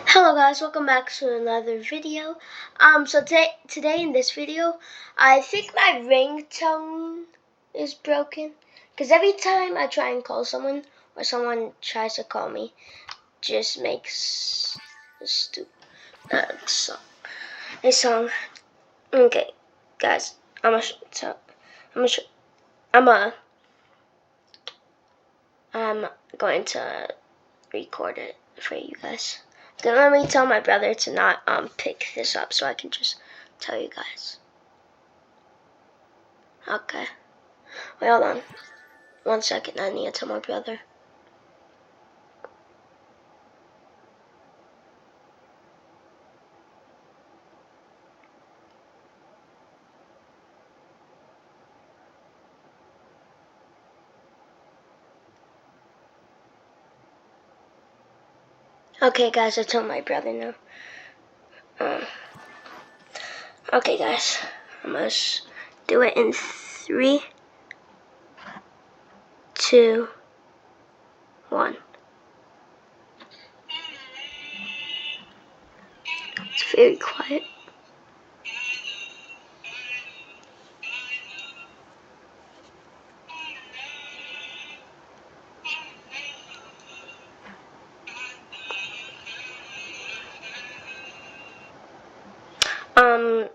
Hello guys, welcome back to another video. So today in this video, I think my ringtone is broken because every time I try and call someone or someone tries to call me, just makes a stupid song. Okay, guys, I'm going to record it for you guys. Then let me tell my brother to not pick this up so I can just tell you guys. Okay. Wait, hold on. 1 second, I need to tell my brother. Okay guys, I told my brother now. Okay guys, I must do it in 3, 2, 1. It's very quiet.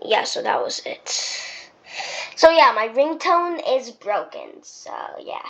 Yeah, so that was it. So yeah, my ringtone is broken, so yeah.